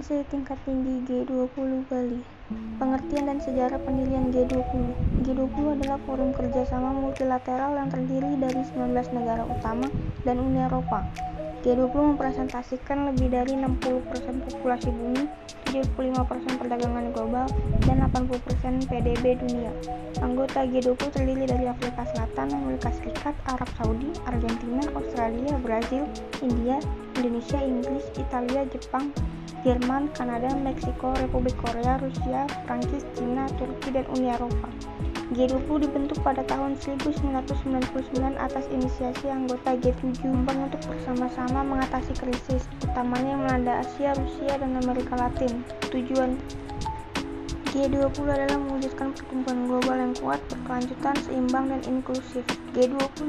Konferensi Tingkat Tinggi G20 Bali. Pengertian dan sejarah pendirian G20. G20 adalah forum kerjasama multilateral yang terdiri dari 19 negara utama dan Uni Eropa. G20 mempresentasikan lebih dari 60% populasi bumi, 75% perdagangan global, dan 80% PDB dunia. Anggota G20 terdiri dari Afrika Selatan, Amerika Serikat, Arab Saudi, Argentina, Australia, Brazil, India, Indonesia, Inggris, Italia, Jepang, Jerman, Kanada, Meksiko, Republik Korea, Rusia, Prancis, Cina, Turki, dan Uni Eropa. G20 dibentuk pada tahun 1999 atas inisiasi anggota G7 untuk bersama-sama mengatasi krisis, utamanya yang melanda Asia, Rusia, dan Amerika Latin. Tujuan G20 adalah mewujudkan pertumbuhan global yang kuat, berkelanjutan, seimbang, dan inklusif. G20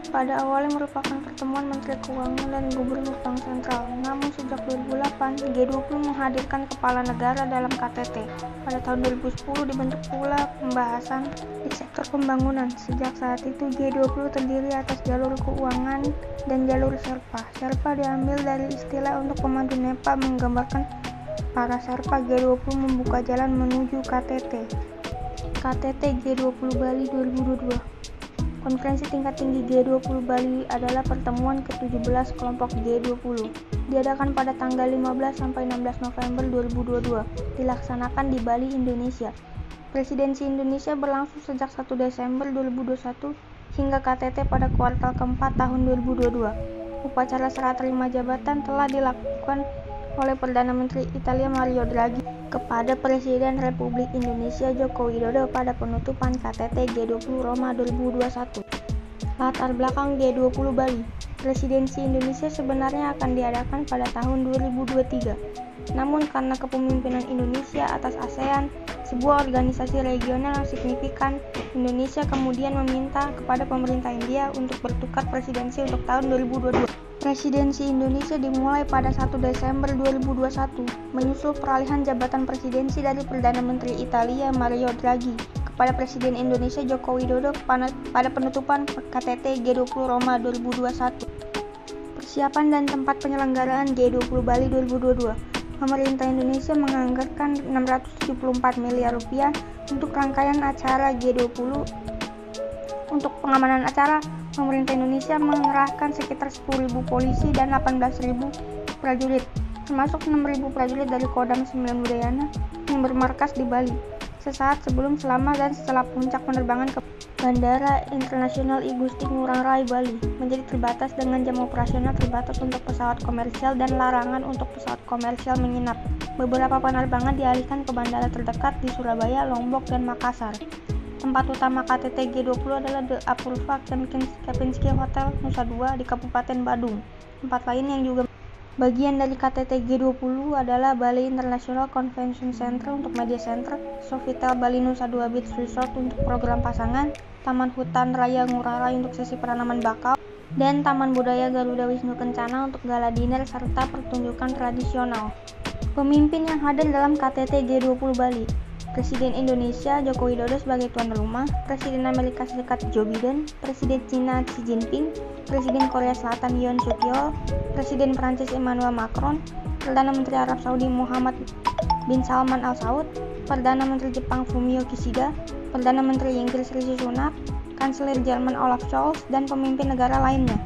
pada awalnya merupakan pertemuan Menteri Keuangan dan Gubernur Bank Sentral. Namun sejak 2008, G20 menghadirkan kepala negara dalam KTT. Pada tahun 2010 dibentuk pula pembahasan di sektor pembangunan. Sejak saat itu G20 terdiri atas jalur keuangan dan jalur Sherpa. Sherpa diambil dari istilah untuk pemandu NEPA menggambarkan para Sherpa. G20 membuka jalan menuju KTT. KTT G20 Bali 2022. Konferensi tingkat tinggi G20 Bali adalah pertemuan ke-17 kelompok G20. Diadakan pada tanggal 15 sampai 16 November 2022. Dilaksanakan di Bali, Indonesia. Presidensi Indonesia berlangsung sejak 1 Desember 2021 hingga KTT pada kuartal keempat tahun 2022. Upacara serah terima jabatan telah dilakukan oleh Perdana Menteri Italia Mario Draghi kepada Presiden Republik Indonesia Joko Widodo pada penutupan KTT G20 Roma 2021. Latar belakang G20 Bali. Presidensi Indonesia sebenarnya akan diadakan pada tahun 2023. Namun karena kepemimpinan Indonesia atas ASEAN, sebuah organisasi regional yang signifikan, Indonesia kemudian meminta kepada pemerintah India untuk bertukar presidensi untuk tahun 2022. Presidensi Indonesia dimulai pada 1 Desember 2021, menyusul peralihan jabatan presidensi dari Perdana Menteri Italia Mario Draghi kepada Presiden Indonesia Joko Widodo pada penutupan KTT G20 Roma 2021. Persiapan dan tempat penyelenggaraan G20 Bali 2022. Pemerintah Indonesia menganggarkan 674 miliar rupiah untuk rangkaian acara G20. Untuk pengamanan acara, pemerintah Indonesia mengerahkan sekitar 10.000 polisi dan 18.000 prajurit, termasuk 6.000 prajurit dari Kodam 9 Udayana yang bermarkas di Bali, sesaat sebelum, selama, dan setelah puncak penerbangan ke Bandara Internasional I Gusti Ngurah Rai Bali menjadi terbatas dengan jam operasional terbatas untuk pesawat komersial dan larangan untuk pesawat komersial menginap. Beberapa penerbangan dialihkan ke bandara terdekat di Surabaya, Lombok, dan Makassar. Tempat utama KTT G20 adalah The Apurva Kempinski Hotel Nusa Dua di Kabupaten Badung. Tempat lain yang juga bagian dari KTT G20 adalah Bali International Convention Center untuk Media Center, Sofitel Bali Nusa Dua Beach Resort untuk program pasangan, Taman Hutan Raya Ngurah Rai untuk sesi penanaman bakau, dan Taman Budaya Garuda Wisnu Kencana untuk gala dinner serta pertunjukan tradisional. Pemimpin yang hadir dalam KTT G20 Bali. Presiden Indonesia Joko Widodo sebagai tuan rumah, Presiden Amerika Serikat Joe Biden, Presiden Cina Xi Jinping, Presiden Korea Selatan Yoon Suk Yeol, Presiden Prancis Emmanuel Macron, Perdana Menteri Arab Saudi Muhammad bin Salman Al Saud, Perdana Menteri Jepang Fumio Kishida, Perdana Menteri Inggris Rishi Sunak, Kanselir Jerman Olaf Scholz, dan pemimpin negara lainnya.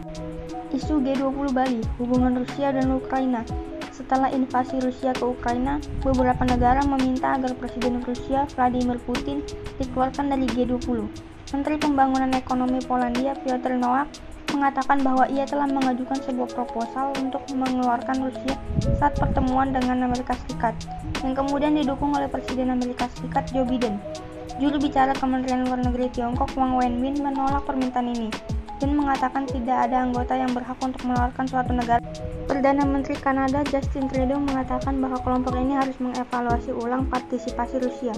Isu G20 Bali, hubungan Rusia dan Ukraina. Setelah invasi Rusia ke Ukraina, beberapa negara meminta agar Presiden Rusia Vladimir Putin dikeluarkan dari G20. Menteri Pembangunan Ekonomi Polandia Piotr Nowak mengatakan bahwa ia telah mengajukan sebuah proposal untuk mengeluarkan Rusia saat pertemuan dengan Amerika Serikat, yang kemudian didukung oleh Presiden Amerika Serikat Joe Biden. Juru bicara Kementerian Luar Negeri Tiongkok Wang Wenbin menolak permintaan ini dan mengatakan tidak ada anggota yang berhak untuk mengeluarkan suatu negara. Perdana Menteri Kanada Justin Trudeau mengatakan bahwa kelompok ini harus mengevaluasi ulang partisipasi Rusia.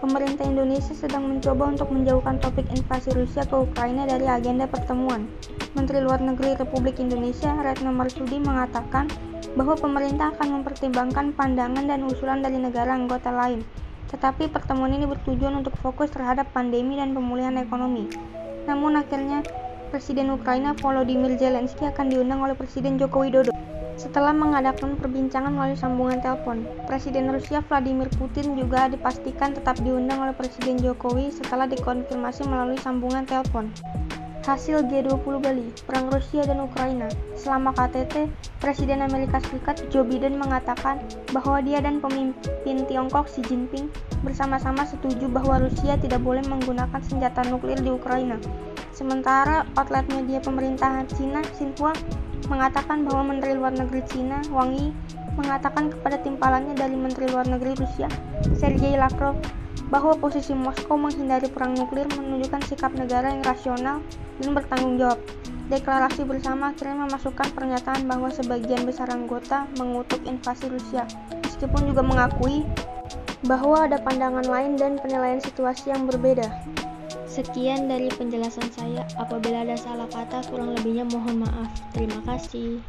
Pemerintah Indonesia sedang mencoba untuk menjauhkan topik invasi Rusia ke Ukraina dari agenda pertemuan. Menteri Luar Negeri Republik Indonesia Retno Marsudi mengatakan bahwa pemerintah akan mempertimbangkan pandangan dan usulan dari negara anggota lain. Tetapi pertemuan ini bertujuan untuk fokus terhadap pandemi dan pemulihan ekonomi. Namun akhirnya Presiden Ukraina Volodymyr Zelensky akan diundang oleh Presiden Joko Widodo. setelah mengadakan perbincangan melalui sambungan telepon. Presiden Rusia Vladimir Putin juga dipastikan tetap diundang oleh Presiden Jokowi setelah dikonfirmasi melalui sambungan telepon. Hasil G20 Bali, Perang Rusia dan Ukraina. Selama KTT, Presiden Amerika Serikat Joe Biden mengatakan bahwa dia dan pemimpin Tiongkok Xi Jinping bersama-sama setuju bahwa Rusia tidak boleh menggunakan senjata nuklir di Ukraina. Sementara outlet media pemerintahan Cina, Xinhua, mengatakan bahwa Menteri Luar Negeri Cina, Wang Yi, mengatakan kepada timpalannya dari Menteri Luar Negeri Rusia, Sergei Lavrov, bahwa posisi Moskow menghindari perang nuklir menunjukkan sikap negara yang rasional dan bertanggung jawab. Deklarasi bersama akhirnya memasukkan pernyataan bahwa sebagian besar anggota mengutuk invasi Rusia, meskipun juga mengakui bahwa ada pandangan lain dan penilaian situasi yang berbeda. Sekian dari penjelasan saya. Apabila ada salah kata, kurang lebihnya mohon maaf. Terima kasih.